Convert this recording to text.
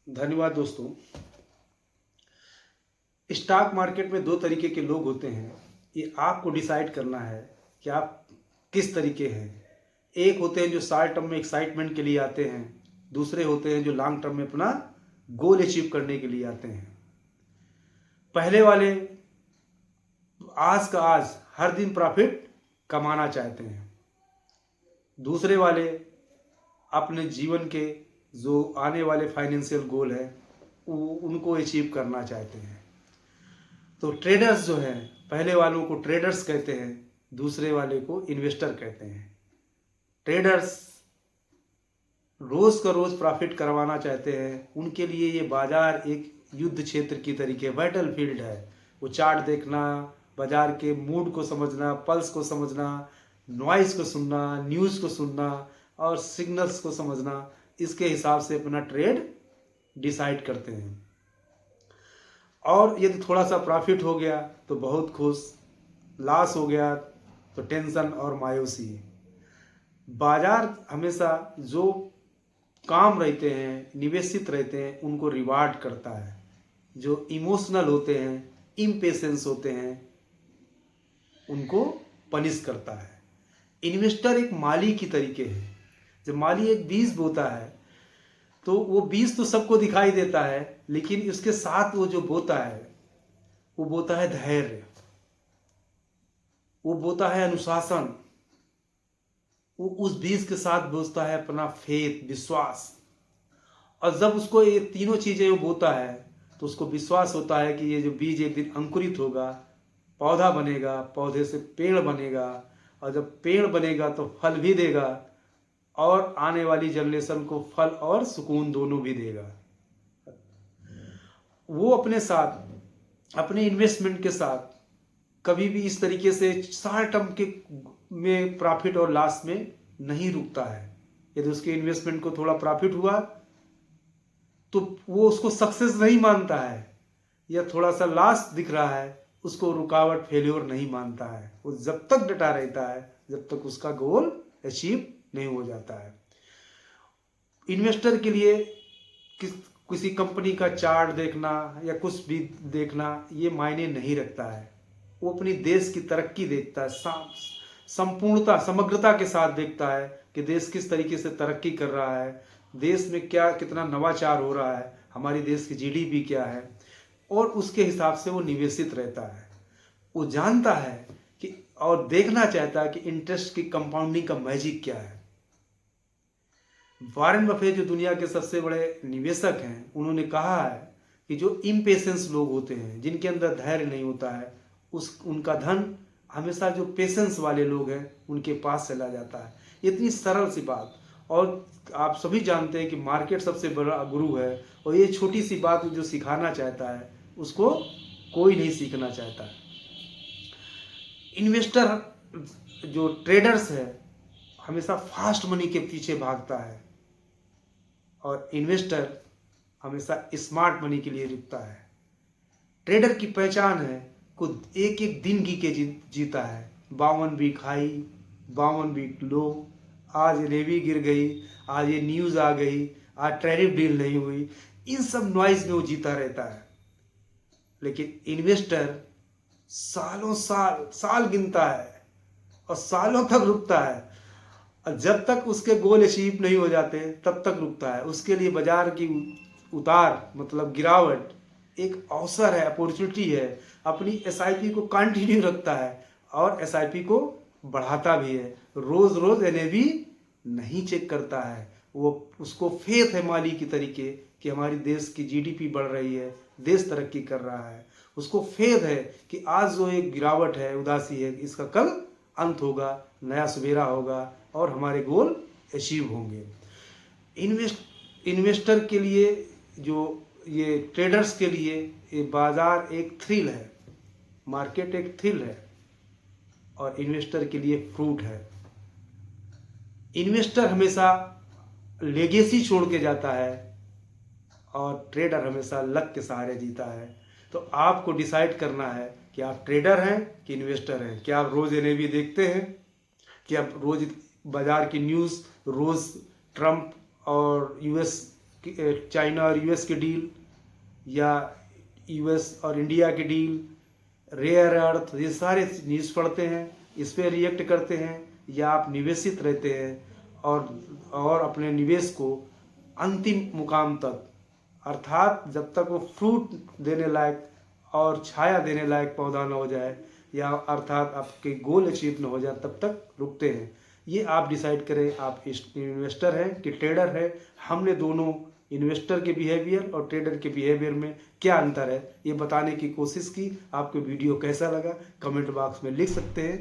धन्यवाद दोस्तों। Stock market में दो तरीके के लोग होते हैं। ये आपको डिसाइड करना है कि आप किस तरीके हैं। एक होते हैं जो शॉर्ट टर्म में एक्साइटमेंट के लिए आते हैं, दूसरे होते हैं जो लॉन्ग टर्म में अपना गोल अचीव करने के लिए आते हैं। पहले वाले आज का आज हर दिन प्रॉफिट कमाना चाहते हैं, दूसरे वाले अपने जीवन के जो आने वाले फाइनेंशियल गोल है उनको अचीव करना चाहते हैं। तो ट्रेडर्स जो हैं, पहले वालों को ट्रेडर्स कहते हैं, दूसरे वाले को इन्वेस्टर कहते हैं। ट्रेडर्स रोज का रोज प्रॉफिट करवाना चाहते हैं। उनके लिए ये बाजार एक युद्ध क्षेत्र की तरीके बैटल फील्ड है। वो चार्ट देखना, बाजार के मूड को समझना, पल्स को समझना, नॉइज को सुनना, न्यूज़ को सुनना और सिग्नल्स को समझना, इसके हिसाब से अपना ट्रेड डिसाइड करते हैं। और यदि थोड़ा सा प्रॉफिट हो गया तो बहुत खुश, लॉस हो गया तो टेंशन और मायूसी। बाजार हमेशा जो काम रहते हैं, निवेशित रहते हैं, उनको रिवार्ड करता है। जो इमोशनल होते हैं, इम्पेशेंस होते हैं, उनको पनिश करता है। इन्वेस्टर एक माली की तरीके है। जब माली एक बीज बोता है तो वो बीज तो सबको दिखाई देता है, लेकिन उसके साथ वो जो बोता है वो बोता है धैर्य, वो बोता है अनुशासन, वो उस बीज के साथ बोता है अपना फेथ, विश्वास। और जब उसको ये तीनों चीजें वो बोता है तो उसको विश्वास होता है कि ये जो बीज एक दिन अंकुरित होगा, पौधा बनेगा, पौधे से पेड़ बनेगा, और जब पेड़ बनेगा तो फल भी देगा और आने वाली जनरेशन को फल और सुकून दोनों भी देगा। वो अपने साथ, अपने इन्वेस्टमेंट के साथ कभी भी इस तरीके से शॉर्ट टर्म के में प्रॉफिट और लॉस में नहीं रुकता है। यदि उसके इन्वेस्टमेंट को थोड़ा प्रॉफिट हुआ तो वो उसको सक्सेस नहीं मानता है, या थोड़ा सा लॉस दिख रहा है उसको रुकावट, फेल्योर नहीं मानता है। वो जब तक डटा रहता है जब तक उसका गोल अचीव नहीं हो जाता है। इन्वेस्टर के लिए किसी कंपनी का चार्ट देखना या कुछ भी देखना ये मायने नहीं रखता है। वो अपनी देश की तरक्की देखता है, संपूर्णता, समग्रता के साथ देखता है कि देश किस तरीके से तरक्की कर रहा है, देश में क्या कितना नवाचार हो रहा है, हमारी देश की जीडीपी क्या है, और उसके हिसाब से वो निवेशित रहता है। वो जानता है कि और देखना चाहता है कि इंटरेस्ट की कंपाउंडिंग का मैजिक क्या है। वॉरेन बफेट जो दुनिया के सबसे बड़े निवेशक हैं, उन्होंने कहा है कि जो इम्पेशेंस लोग होते हैं, जिनके अंदर धैर्य नहीं होता है, उनका धन हमेशा जो पेशेंस वाले लोग हैं उनके पास चला जाता है। इतनी सरल सी बात। और आप सभी जानते हैं कि मार्केट सबसे बड़ा गुरु है, और ये छोटी सी बात जो सिखाना चाहता है उसको कोई नहीं सीखना चाहता है। इन्वेस्टर जो ट्रेडर्स है हमेशा फास्ट मनी के पीछे भागता है, और इन्वेस्टर हमेशा स्मार्ट मनी के लिए रुकता है। ट्रेडर की पहचान है खुद एक एक दिन की के जीता है। 52 वीक हाई, 52 वीक लो, आज लेवी गिर गई, आज ये न्यूज़ आ गई, आज टैरिफ डील नहीं हुई, इन सब नॉइज में वो जीता रहता है। लेकिन इन्वेस्टर सालों साल गिनता है और सालों तक रुकता है, और जब तक उसके गोल अचीव नहीं हो जाते तब तक रुकता है। उसके लिए बाजार की उतार मतलब गिरावट एक अवसर है, अपॉर्चुनिटी है। अपनी एसआईपी को कंटिन्यू रखता है और एसआईपी को बढ़ाता भी है। रोज रोज एनएवी नहीं चेक करता है। वो उसको फेथ है माली की तरीके कि हमारी देश की जीडीपी बढ़ रही है, देश तरक्की कर रहा है। उसको फेथ है कि आज जो एक गिरावट है, उदासी है, इसका कल अंत होगा, नया सवेरा होगा और हमारे गोल अचीव होंगे। इन्वेस्टर के लिए, जो ये ट्रेडर्स के लिए, ये बाजार एक थ्रिल है, मार्केट एक थ्रिल है, और इन्वेस्टर के लिए फ्रूट है। इन्वेस्टर हमेशा लेगेसी छोड़ के जाता है और ट्रेडर हमेशा लक के सहारे जीता है। तो आपको डिसाइड करना है कि आप ट्रेडर हैं कि इन्वेस्टर हैं। क्या आप रोज एनएवी देखते हैं? क्या आप रोज बाजार की न्यूज़, रोज ट्रम्प और यूएस चाइना और यूएस की डील, या यूएस और इंडिया की डील, रेयर अर्थ, ये सारे न्यूज़ पढ़ते हैं, इस पर रिएक्ट करते हैं, या आप निवेशित रहते हैं और अपने निवेश को अंतिम मुकाम तक, अर्थात जब तक वो फ्रूट देने लायक और छाया देने लायक पौधा न हो जाए, या अर्थात आपके गोल अचीव न हो जाए, तब तक रुकते हैं। ये आप डिसाइड करें, आप इन्वेस्टर हैं कि ट्रेडर है। हमने दोनों इन्वेस्टर के बिहेवियर और ट्रेडर के बिहेवियर में क्या अंतर है ये बताने की कोशिश की। आपको वीडियो कैसा लगा कमेंट बॉक्स में लिख सकते हैं।